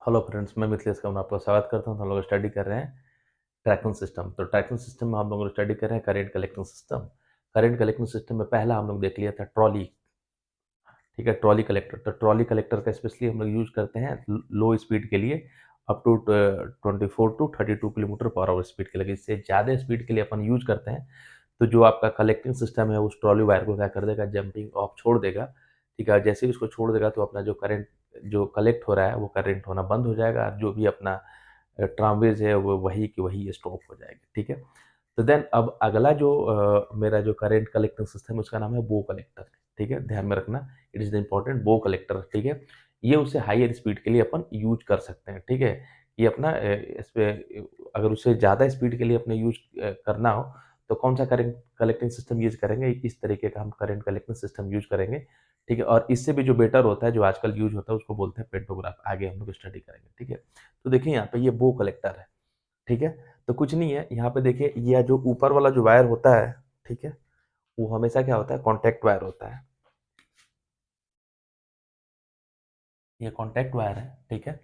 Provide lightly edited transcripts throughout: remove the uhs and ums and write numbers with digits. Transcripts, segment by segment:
Hello friends, मैं मिथिलेश का आपका स्वागत करता हूँ। तो हम लोग स्टडी कर रहे हैं ट्रैकिंग सिस्टम। तो ट्रैकिंग सिस्टम में हम लोग स्टडी कर रहे हैं current collecting system. Current collecting system में पहला हम लोग देख लिया था ट्रॉली। ठीक है, ट्रॉली कलेक्टर। तो ट्रॉली कलेक्टर का स्पेशली हम लोग यूज करते हैं लो स्पीड के लिए, up to 24 to 32 kilometre per hour speed के लिए। इससे ज़्यादा स्पीड के लिए अपन यूज करते हैं तो जो आपका कलेक्टिंग सिस्टम है उस ट्रॉली वायर को क्या कर देगा, जंपिंग ऑफ छोड़ देगा। ठीक है, जैसे ही उसको छोड़ देगा तो अपना जो करंट जो कलेक्ट हो रहा है वो करंट होना बंद हो जाएगा, और जो भी अपना ट्रांवेज है वो वही की वही स्टॉप हो जाएगी। ठीक है, तो देन अब अगला जो मेरा जो करंट कलेक्टिंग सिस्टम है उसका नाम है बो कलेक्टर। ठीक है, ध्यान में रखना, इट इज़ द इम्पोर्टेंट बो कलेक्टर। ठीक है, ये उसे हायर स्पीड के लिए अपन यूज कर सकते हैं। ठीक है, ये अपना इस पे अगर उसे ज़्यादा स्पीड के लिए अपने यूज करना हो तो कौन सा करंट कलेक्टिंग सिस्टम यूज करेंगे, इस तरीके का हम करंट कलेक्टिंग सिस्टम यूज करेंगे। ठीक है, और इससे भी जो बेटर होता है, जो आजकल यूज होता है, उसको बोलते हैं पेंटोग्राफ। आगे हम लोग स्टडी करेंगे। ठीक है, तो देखिए यहाँ पे ये बो कलेक्टर है। ठीक है, तो कुछ नहीं है, यहाँ पे देखिए ये जो ऊपर वाला जो वायर होता है, ठीक है, वो हमेशा क्या होता है, कॉन्टैक्ट वायर होता है। ये कॉन्टैक्ट वायर है। ठीक है,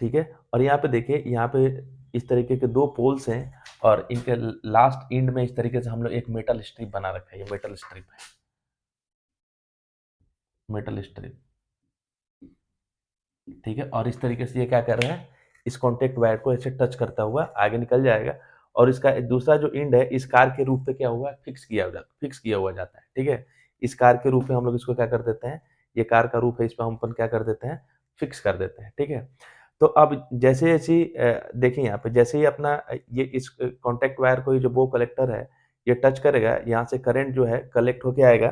ठीक है, और यहाँ पे देखिए, यहाँ पे इस तरीके के दो पोल्स हैं, और इनके लास्ट एंड में इस तरीके से हम लोग एक मेटल स्ट्रिप बना रखा है। ये मेटल स्ट्रिप है, मेटल स्ट्रिप। ठीक है, और इस तरीके से ये क्या कर रहे हैं, इस कॉन्टैक्ट वायर को ऐसे टच करता हुआ आगे निकल जाएगा, और इसका दूसरा जो एंड है इस कार के रूप पे क्या हुआ, फिक्स किया हुआ जाता है। ठीक है, इस कार के रूप में हम लोग इसको क्या कर देते हैं, ये कार का रूप है, इस पे हम अपन क्या कर देते हैं, फिक्स कर देते हैं। ठीक है, तो अब जैसे देखिए यहाँ पे जैसे ही अपना ये इस कॉन्टैक्ट वायर को, ये जो बो कलेक्टर है ये टच करेगा, यहाँ से करंट जो है कलेक्ट होके आएगा।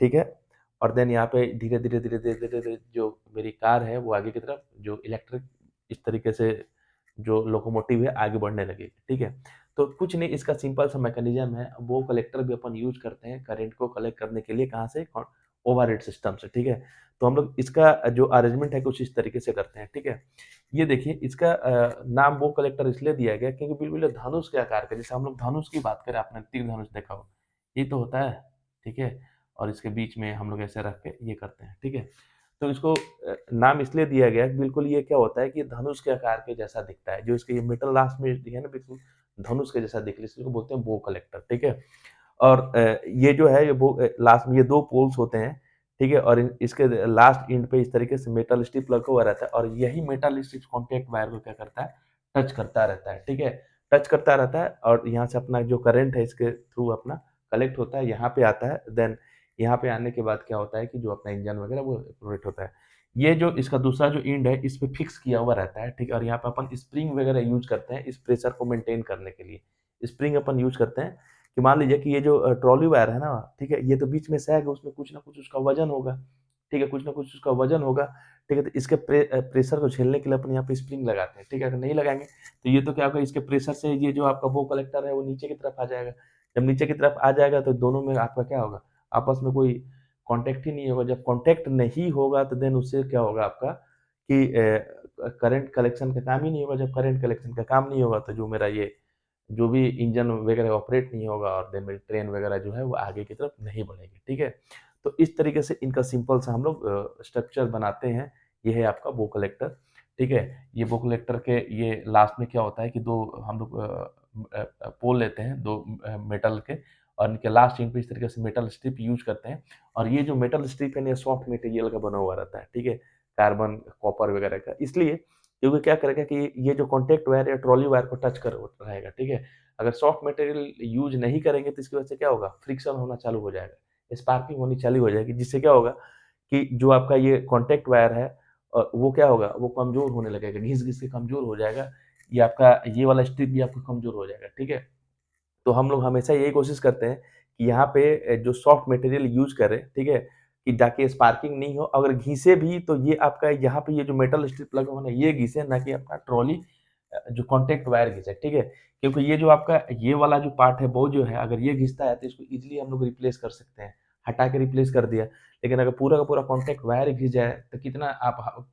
ठीक है, और देन यहाँ पे धीरे-धीरे जो मेरी कार है वो आगे की तरफ जो इलेक्ट्रिक इस तरीके से जो लोकोमोटिव है आगे बढ़ने लगेगी। ठीक है, तो कुछ नहीं, इसका सिंपल सा मैकेनिज्म है। वो कलेक्टर भी अपन यूज़ करते हैं करंट को कलेक्ट करने के लिए, कहाँ से, ओवरहेड सिस्टम से। ठीक है, तो हम लोग इसका जो अरेंजमेंट है कुछ इस तरीके से करते हैं। ठीक है, ये देखिए इसका नाम वो कलेक्टर इसलिए दिया गया क्योंकि बिल्कुल ये धनुष के आकार का, जैसे हम लोग धनुष की बात करें, आपने तीर धनुष देखा हो, ये तो होता है। ठीक है, और इसके बीच में हम लोग ऐसे रख के ये करते हैं। ठीक है, तो इसको नाम इसलिए दिया गया है, बिल्कुल ये क्या होता है कि धनुष के आकार के जैसा दिखता है, जो इसके ये मेटल लास्ट में है ना, बिल्कुल धनुष के जैसा दिख रहा है, इसको बोलते हैं बो कलेक्टर। ठीक है, और ये जो है ये बो लास्ट में ये दो पोल्स होते हैं। ठीक है, और इसके लास्ट एंड पे इस तरीके से मेटल स्ट्रिप लगा हुआ रहता है, और यही मेटल स्ट्रिप कॉन्टैक्ट वायर को क्या करता है, टच करता रहता है। ठीक है, टच करता रहता है, और यहाँ से अपना जो करंट है इसके थ्रू अपना कलेक्ट होता है, यहाँ पे आता है। देन यहाँ पे आने के बाद क्या होता है कि जो अपना इंजन वगैरह वो ऑपरेट होता है। ये जो इसका दूसरा जो एंड है इस पे फिक्स किया हुआ रहता है। ठीक है, और यहाँ पे अपन स्प्रिंग वगैरह यूज करते हैं इस प्रेशर को मेंटेन करने के लिए। स्प्रिंग अपन यूज करते हैं कि मान लीजिए कि ये जो ट्रॉली वायर है ना, ठीक है, ये तो बीच में सैग है, उसमें कुछ ना कुछ उसका वजन होगा। ठीक है, कुछ ना कुछ उसका वजन होगा। ठीक है, तो इसके प्रेशर को झेलने के लिए अपन यहाँ पे स्प्रिंग लगाते हैं। ठीक है, अगर नहीं लगाएंगे तो ये तो क्या होगा, इसके प्रेशर से ये जो आपका वो कलेक्टर है वो नीचे की तरफ आ जाएगा। जब नीचे की तरफ आ जाएगा तो दोनों में आपका क्या होगा, आपस में कोई कांटेक्ट ही नहीं होगा। जब कांटेक्ट नहीं होगा तो देन उससे क्या होगा आपका कि करंट कलेक्शन का काम ही नहीं होगा। जब करंट कलेक्शन का काम नहीं होगा तो जो मेरा ये जो भी इंजन वगैरह ऑपरेट नहीं होगा, और देन मेरी ट्रेन वगैरह जो है वो आगे की तरफ नहीं बढ़ेगी। ठीक है, तो इस तरीके से इनका सिंपल सा हम लोग स्ट्रक्चर बनाते हैं। ये है आपका बो कलेक्टर। ठीक है, ये बो कलेक्टर के ये लास्ट में क्या होता है कि दो हम लोग पोल लेते हैं, दो मेटल के, और इनके लास्ट एंड पे इस तरीके से मेटल स्ट्रिप यूज करते हैं। और ये जो मेटल स्ट्रिप है ये सॉफ्ट मटेरियल का बना हुआ रहता है। ठीक है, कार्बन कॉपर वगैरह का, इसलिए क्योंकि क्या करेगा कि ये जो कॉन्टैक्ट वायर या ट्रॉली वायर को टच कर रहेगा। ठीक है, अगर सॉफ्ट मटेरियल यूज नहीं करेंगे तो इसकी वजह से क्या होगा, फ्रिक्शन होना चालू हो जाएगा, स्पार्किंग होनी चालू हो जाएगी, जिससे क्या होगा कि जो आपका ये कॉन्टैक्ट वायर है वो क्या होगा, वो कमजोर होने लगेगा, घिस घिस के कमजोर हो जाएगा। ये आपका ये वाला स्ट्रिप भी आपका कमजोर हो जाएगा। ठीक है, तो हम लोग हमेशा यही कोशिश करते हैं कि यहाँ पे जो सॉफ्ट मटेरियल यूज करें। ठीक है, कि ताकि स्पार्किंग नहीं हो, अगर घिसे भी तो ये आपका यहाँ पे ये जो मेटल स्ट्रिप लगा हुआ है ये घिसे, ना कि आपका ट्रॉली जो कॉन्टैक्ट वायर घिसे। ठीक है, क्योंकि ये जो आपका ये वाला जो पार्ट है वो जो है, अगर ये घिसता है तो इसको इजीली हम लोग रिप्लेस कर सकते हैं, हटा के रिप्लेस कर दिया। लेकिन अगर पूरा का पूरा कॉन्टैक्ट वायर घिस जाए तो कितना आप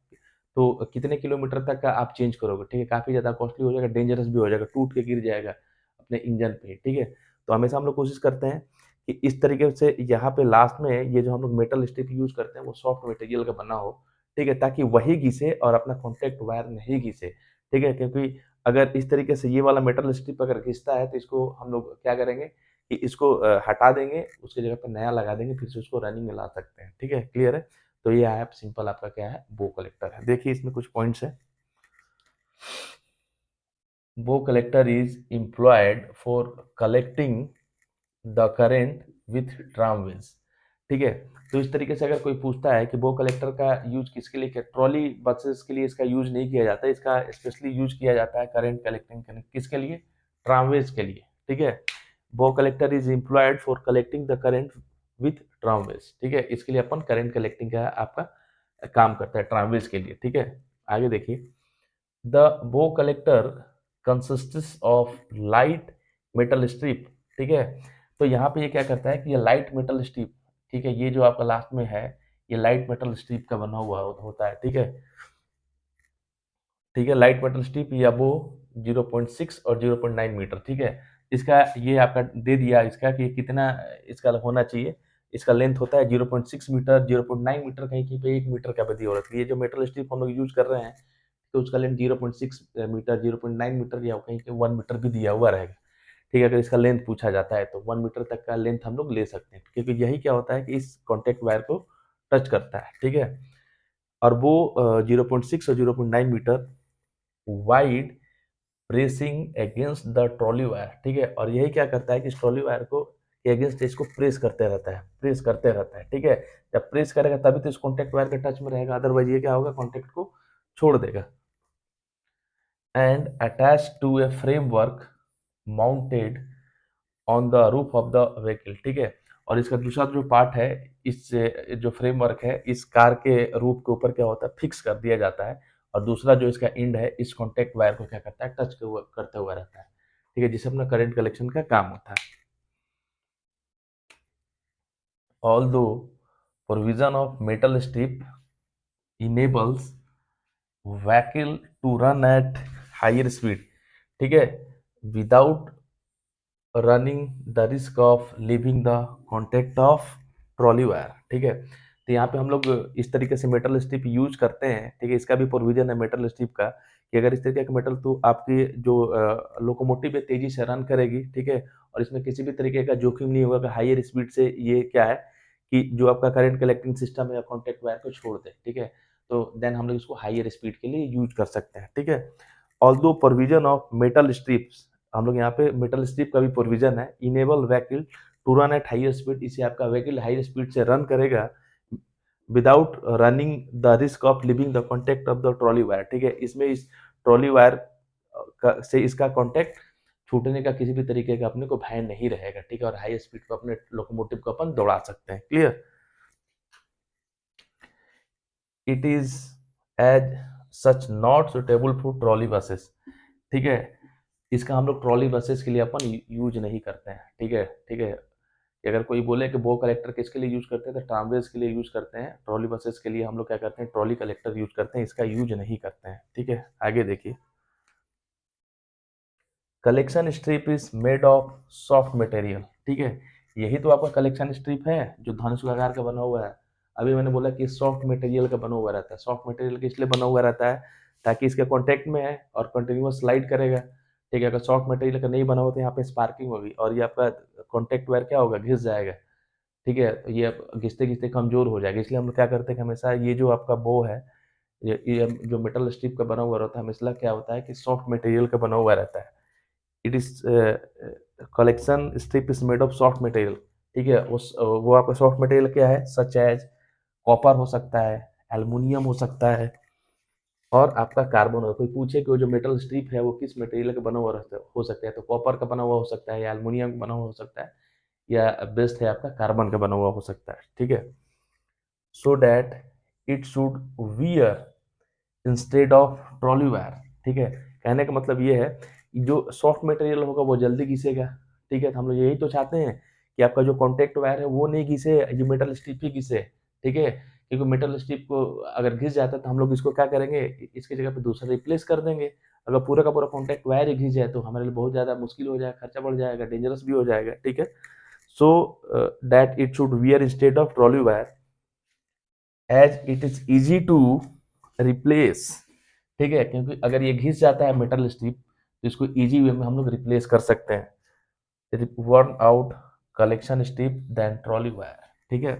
तो कितने किलोमीटर तक का आप चेंज करोगे। ठीक है, काफ़ी ज़्यादा कॉस्टली हो जाएगा, डेंजरस भी हो जाएगा, टूट के गिर जाएगा अपने इंजन पे। ठीक है, तो हमेशा हम लोग कोशिश करते हैं कि इस तरीके से यहाँ पे लास्ट में ये जो हम लोग मेटल स्ट्रिप यूज़ करते हैं वो सॉफ्ट मटेरियल का बना हो। ठीक है, ताकि वही घिसे और अपना कॉन्टैक्ट वायर नहीं घिसे, ठीक है, क्योंकि अगर इस तरीके से ये वाला मेटल स्ट्रिप अगर घिसता है तो इसको हम लोग क्या करेंगे कि इसको हटा देंगे, उसकी जगह पे नया लगा देंगे, फिर से उसको रनिंग में ला सकते हैं, ठीक है, क्लियर है। तो ये ऐप सिंपल आपका क्या है, बो कलेक्टर है। देखिए इसमें कुछ पॉइंट्स है। बो collector is employed for collecting the current with tramways, ठीक है। तो इस तरीके से अगर कोई पूछता है कि बो कलेक्टर का यूज किसके लिए किया, ट्रॉली बसेस के लिए इसका यूज नहीं किया जाता है, इसका स्पेशली यूज किया जाता है करंट कलेक्टिंग के लिए। किसके लिए? ट्रामवेज के लिए, ठीक है। बो collector is employed for collecting the current with tramways, ठीक है, इसके लिए अपन करंट कलेक्टिंग का आपका काम करता है ट्रामवेज के लिए, ठीक है। आगे देखिए, द बो collector consists of light metal strip, ठीक है। तो यहाँ पे ये क्या करता है कि ये लाइट मेटल स्ट्रिप, ठीक है, ये जो आपका लास्ट में है ये लाइट मेटल स्ट्रिप का बना हुआ होता है, ठीक है। ठीक है, लाइट मेटल स्ट्रिप या वो 0.6 और 0.9 मीटर, ठीक है। इसका ये आपका दे दिया इसका कि कितना इसका होना चाहिए। इसका लेंथ होता है 0.6 मीटर, 0.9 मीटर, कहीं कहीं पे 1 मीटर का भी दिया हो रखा है। ये जो मेटल स्ट्रिप हम लोग यूज कर रहे हैं तो उसका लेंथ 0.6 मीटर, 0.9 मीटर या कहीं पे 1 मीटर भी दिया हुआ रहेगा, ठीक है। अगर इसका लेंथ पूछा जाता है तो 1 मीटर तक का लेंथ हम लोग ले सकते हैं, क्योंकि यही क्या होता है कि इस कॉन्टैक्ट वायर को टच करता है, ठीक है। और वो 0.6 और 0.9 metre wide pressing against the trolley wire, ठीक है। और यही क्या करता है कि इस ट्रॉली वायर को के अगेंस्ट इसको प्रेस करते रहता है, प्रेस करते रहता है, ठीक है। जब प्रेस करेगा तभी तो इस कॉन्टैक्ट वायर के टच में रहेगा, अदरवाइज ये क्या होगा, कॉन्टैक्ट को छोड़ देगा। And attach to a framework mounted on the roof of the vehicle, ठीक है। और इसका दूसरा जो पार्ट है, इस जो फ्रेमवर्क है इस कार के रूफ के ऊपर क्या होता है, फिक्स कर दिया जाता है। और दूसरा जो इसका एंड है इस कॉन्टैक्ट वायर को क्या करता है, टच करते हुए रहता है, ठीक है, जिससे अपना करंट कलेक्शन का काम होता है। Although provision of metal strip enables vehicle to run at higher speed, ठीक है, without running the risk of leaving the contact of trolley wire, ठीक है। तो यहाँ पे हम लोग इस तरीके से मेटल स्ट्रिप यूज करते हैं, ठीक है। इसका भी प्रोविजन है मेटल स्ट्रिप का कि अगर इस तरीके का मेटल तो आपकी जो लोकोमोटिव है तेजी से रन करेगी, ठीक है। और इसमें किसी भी तरीके का जोखिम नहीं होगा कि हायर स्पीड से ये क्या है कि जो आपका करंट कलेक्टिंग सिस्टम है कॉन्टेक्ट वायर को छोड़ दे, ठीक है। तो देन हम लोग इसको हायर स्पीड के लिए यूज कर सकते हैं, ठीक है। Although provision of metal strips, हम लोग यहाँ पे मेटल स्ट्रिप का भी प्रोविजन है, enable vehicle to run at higher speed, इसे आपका व्हीकल हायर स्पीड से रन करेगा without running the risk of living the contact of the trolley wire, ठीक है। इसमें इस ट्रॉली वायर से इसका कॉन्टेक्ट छूटने का किसी भी तरीके का अपने को भय नहीं रहेगा, ठीक है। और हाई स्पीड पर अपने लोकोमोटिव को अपन दौड़ा सकते हैं, clear. It is as such not suitable for trolley buses, ठीक है। इसका हम लोग ट्रॉली बसेस के लिए अपन यूज नहीं करते हैं, ठीक है, ठीक है। अगर कोई बोले कि बो कलेक्टर किसके लिए यूज करते हैं तो ट्रामवेज के लिए यूज करते हैं, ट्रॉली बसेस के लिए हम लोग क्या करते हैं, ट्रॉली कलेक्टर यूज करते हैं, इसका यूज नहीं करते हैं, ठीक है। आगे देखिए, collection strip is made of soft material, ठीक है। यही तो आपका कलेक्शन स्ट्रिप है जो धनुष आकार का बना हुआ है। अभी मैंने बोला कि सॉफ्ट मटेरियल का बना हुआ रहता है। सॉफ्ट मटेरियल किस लिए बना हुआ रहता है, ताकि इसके कॉन्टेक्ट में है और कंटिन्यूस स्लाइड करेगा, ठीक है। अगर सॉफ्ट मटेरियल का नहीं बना हो तो यहाँ पे स्पार्किंग होगी और ये आपका कॉन्टेक्ट वायर क्या होगा, घिस जाएगा, ठीक है। तो ये घिसते घिसते कमजोर हो जाएगा, इसलिए हम लोग क्या करते हैं कि हमेशा ये जो आपका बो है, ये जो मेटल स्ट्रिप का बना हुआ रहता है हमेशा क्या होता है कि सॉफ्ट मटेरियल का बना हुआ रहता है। It is collection strip is made of soft material, ठीक है। उस वो आपका सॉफ्ट मटेरियल क्या है, सच एज कॉपर हो सकता है, एल्युमिनियम हो सकता है, और आपका कार्बन हो। कोई पूछे कि वो जो मेटल स्ट्रिप है वो किस मटेरियल का बना हुआ रहता है, हो सकता है तो कॉपर का बना हुआ हो सकता है, या एल्युमिनियम का बना हुआ हो सकता है, या बेस्ट है आपका कार्बन का बना हुआ हो सकता है, ठीक है। So that it should wear instead of trolley wire, ठीक है। कहने का मतलब ये है कि जो सॉफ्ट मटेरियल होगा वो जल्दी घिसेगा, ठीक है। तो हम लोग यही तो चाहते हैं कि आपका जो कॉन्टेक्ट वायर है वो नहीं घिसे, जो मेटल स्ट्रिप ही घिसे, ठीक है। क्योंकि मेटल स्ट्रिप को अगर घिस जाता है तो हम लोग इसको क्या करेंगे, इसकी जगह पे दूसरा रिप्लेस कर देंगे। अगर पूरा का पूरा कॉन्टेक्ट वायर ही घिस जाए तो हमारे लिए बहुत ज़्यादा मुश्किल हो जाएगा, खर्चा बढ़ जाएगा, डेंजरस भी हो जाएगा, ठीक है। So that it should wear instead of trolley wire as it is easy to replace, ठीक है, क्योंकि अगर ये घिस जाता है मेटल स्ट्रिप तो इसको इजी वे में हम लोग रिप्लेस कर सकते हैं, worn out collection strip than trolley wire, ठीक है।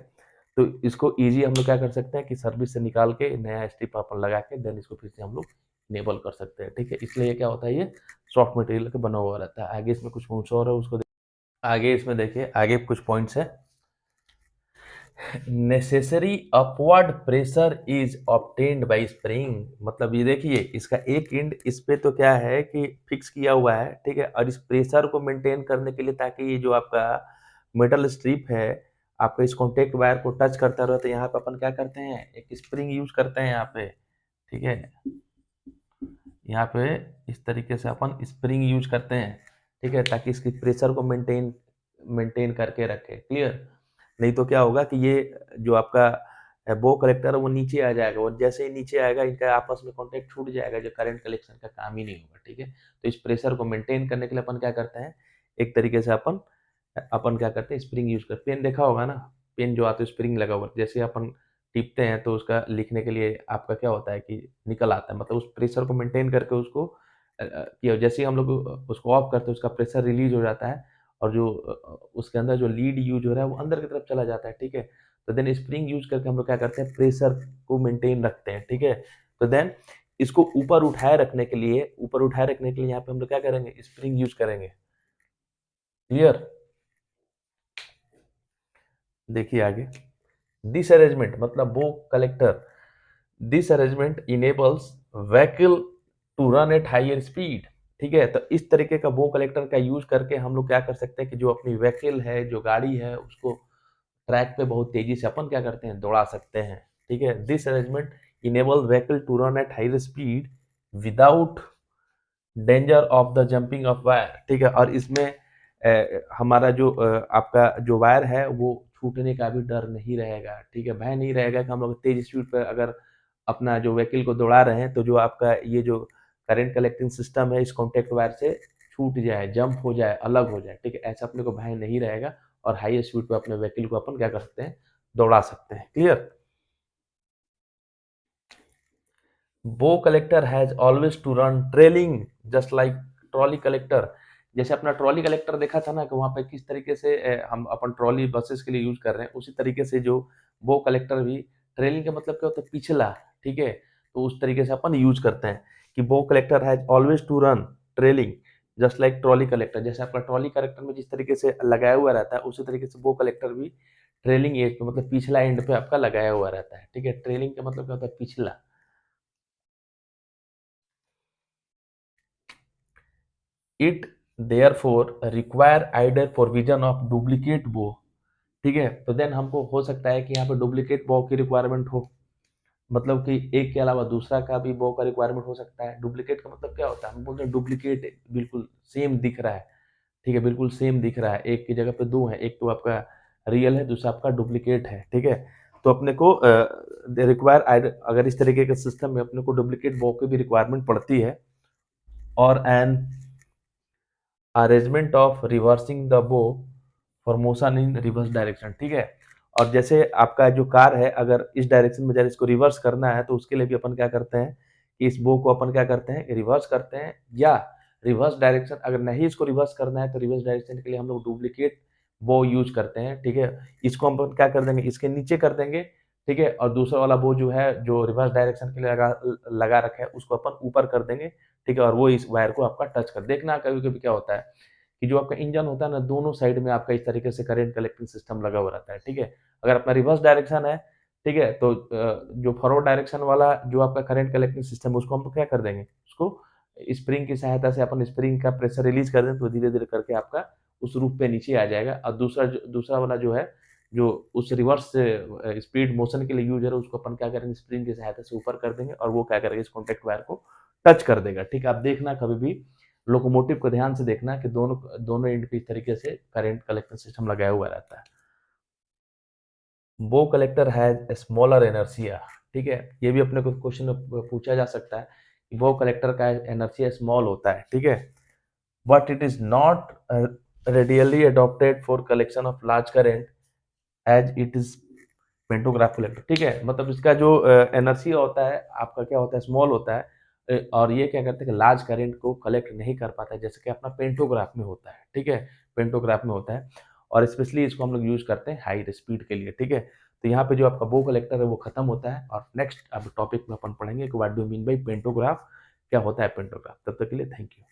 तो इसको इजी हम लोग क्या कर सकते हैं कि सर्विस से निकाल के नया स्ट्रिप अपन लगा के देन इसको फिर से हम लोग इनेबल कर सकते हैं, ठीक है। इसलिए ये क्या होता है, ये सॉफ्ट मटेरियल का बना हुआ रहता है। आगे इसमें कुछ पॉइंट्स और है, उसको आगे इसमें देखिए, आगे कुछ पॉइंट्स है। Necessary upward pressure is obtained by spring, मतलब ये देखिए इसका एक एंड इस पे तो क्या है कि फिक्स किया हुआ है, ठीक है, और इस प्रेशर को मेंटेन करने के लिए ताकि ये जो आपका मेटल स्ट्रिप है आपका इस कॉन्टेक्ट वायर को टच करता रहे, तो यहाँ पे अपन क्या करते हैं, एक स्प्रिंग यूज करते हैं यहाँ पे, ठीक है। यहाँ पे इस तरीके से अपन स्प्रिंग यूज करते हैं, ठीक है, ताकि इसकी प्रेशर को मेंटेन मेंटेन करके रखे, क्लियर। नहीं तो क्या होगा कि ये जो आपका बो कलेक्टर है वो नीचे आ जाएगा, और जैसे ही नीचे आएगा इनका आपस में कांटेक्ट छूट जाएगा, जो करंट कलेक्शन का काम ही नहीं होगा, ठीक है। तो इस प्रेशर को मेंटेन करने के लिए अपन क्या करते हैं, एक तरीके से अपन अपन क्या करते हैं, स्प्रिंग यूज करते हैं। पेन देखा होगा ना, पेन जो आते हैं स्प्रिंग लगा हुआ, जैसे अपन टिपते हैं तो उसका लिखने के लिए आपका क्या होता है कि निकल आता है, मतलब उस प्रेशर को मेंटेन करके उसको कि जैसे ही हम लोग उसको ऑफ करते हैं उसका प्रेशर रिलीज हो जाता है, और जो उसके अंदर जो लीड यूज हो रहा है वो अंदर की तरफ चला जाता है, ठीक है। तो देन स्प्रिंग यूज करके हम लोग क्या करते हैं, प्रेशर को मेंटेन रखते हैं, ठीक है। तो देन इसको ऊपर उठाए रखने के लिए यहाँ पे हम लोग क्या करेंगे, स्प्रिंग यूज करेंगे, क्लियर। देखिए आगे, दिस अरेंजमेंट मतलब bow collector, this arrangement enables vehicle to run at higher speed, ठीक है। तो इस तरीके का बो कलेक्टर का यूज करके हम लोग क्या कर सकते हैं कि जो अपनी व्हीकल है, जो गाड़ी है, उसको ट्रैक पे बहुत तेजी से अपन क्या करते हैं, दौड़ा सकते हैं, ठीक है। This arrangement enable vehicle to run at higher speed without danger of the jumping off wire, ठीक है। और इसमें हमारा जो आपका जो वायर है वो छूटने का भी डर नहीं रहेगा, ठीक है, भय नहीं रहेगा कि हम लोग तेज स्पीड पर अगर अपना जो व्हीकल को दौड़ा रहे हैं तो जो आपका ये जो करंट कलेक्टिंग सिस्टम है इस कॉन्टेक्ट वायर से छूट जाए, जंप हो जाए, अलग हो जाए, ठीक है, ऐसा अपने को भय नहीं रहेगा, और हाई स्पीड पे अपने व्हीकल को अपन क्या कर सकते हैं, दौड़ा सकते हैं, clear. Bow collector has always to run trailing just like trolley collector, जैसे अपना ट्रॉली कलेक्टर देखा था ना कि वहां पे किस तरीके से हम अपन ट्रॉली बसेस के लिए यूज कर रहे हैं, उसी तरीके से जो बो कलेक्टर भी ट्रेलिंग का मतलब क्या होता है, पिछला, ठीक है। तो उस तरीके से अपन यूज करते हैं कि bow collector has always to run trailing just like trolley collector, जैसे आपका ट्रॉली कलेक्टर में जिस तरीके से लगाया हुआ रहता है उसी तरीके से बो कलेक्टर भी ट्रेलिंग एज पे मतलब पिछला एंड पे आपका लगाया हुआ रहता है, ठीक है। ट्रेलिंग का मतलब क्या होता है, पिछला। It therefore require आइडर provision of duplicate बो, ठीक है। तो देन हमको हो सकता है कि यहाँ पे डुप्लीकेट बो की रिक्वायरमेंट हो, मतलब कि एक के अलावा दूसरा का भी बो का रिक्वायरमेंट हो सकता है। डुप्लीकेट का मतलब क्या होता है, हम बोलते हैं डुप्लीकेट बिल्कुल सेम दिख रहा है, ठीक है, बिल्कुल सेम दिख रहा है, एक की जगह पे दो है, एक तो आपका रियल है, दूसरा आपका डुप्लीकेट है, ठीक है। तो अपने को रिक्वायर अगर इस तरीके के सिस्टम में अपने को डुप्लीकेट बो की भी रिक्वायरमेंट पड़ती है, और an arrangement of reversing the bow for motion in reverse direction, ठीक है। और जैसे आपका जो कार है अगर इस डायरेक्शन में जाए इसको रिवर्स करना है तो उसके लिए भी अपन क्या करते हैं कि इस बो को अपन क्या करते हैं, रिवर्स करते हैं, या रिवर्स डायरेक्शन अगर नहीं इसको रिवर्स करना है तो रिवर्स डायरेक्शन के लिए हम लोग डुप्लीकेट बो यूज करते हैं, ठीक है। इसको हम क्या कर देंगे, इसके नीचे कर देंगे, ठीक है, और दूसरा वाला बो जो है जो रिवर्स डायरेक्शन के लिए लगा लगा रखा है उसको अपन ऊपर कर देंगे, ठीक है, और वो इस वायर को आपका टच कर देखना। कभी कभी क्या होता है कि जो आपका इंजन होता है ना दोनों साइड में आपका इस तरीके से करंट कलेक्टिंग सिस्टम लगा हुआ रहता है, ठीक है। अगर अपना रिवर्स डायरेक्शन है, ठीक है, तो जो फॉरवर्ड डायरेक्शन वाला जो आपका करंट कलेक्टिंग सिस्टम है उसको हम क्या कर देंगे, उसको स्प्रिंग की सहायता से अपन स्प्रिंग का प्रेशर रिलीज कर दें तो धीरे धीरे करके आपका उस रूप पे नीचे आ जाएगा। और दूसरा वाला जो है जो उस रिवर्स स्पीड मोशन के लिए यूज है उसको अपन क्या करेंगे, स्प्रिंग की सहायता से ऊपर कर देंगे और वो क्या करेगा, इस कॉन्टेक्ट वायर को टच कर देगा, ठीक है। आप देखना कभी भी लोकोमोटिव को ध्यान से देखना कि दोनों दोनों एंड पे इस तरीके से करंट कलेक्शन सिस्टम लगाया हुआ रहता है। बो कलेक्टर हैज स्मॉलर एनर्सिया, ठीक है, ये भी अपने को क्वेश्चन में पूछा जा सकता है कि बो कलेक्टर का एनर्सिया स्मॉल होता है, ठीक है, but it is not readily adopted for collection of large current as it is pantograph collector, ठीक है? मतलब इसका जो एनर्जी होता है, आपका क्या होता है, स्मॉल होता है और ये क्या करते हैं कि लार्ज करंट को कलेक्ट नहीं कर पाता है, जैसे कि अपना पेंटोग्राफ में होता है, ठीक है? पेंटोग्राफ में होता है और स्पेशली इसको हम लोग यूज़ करते हैं हाई स्पीड के लिए, ठीक है? तो यहाँ पे जो आपका बो कलेक्टर है वो खत्म होता है और नेक्स्ट अब टॉपिक में अपन पढ़ेंगे कि what do you mean by pantograph, क्या होता है पेंटोग्राफ? तब तक के लिए थैंक यू।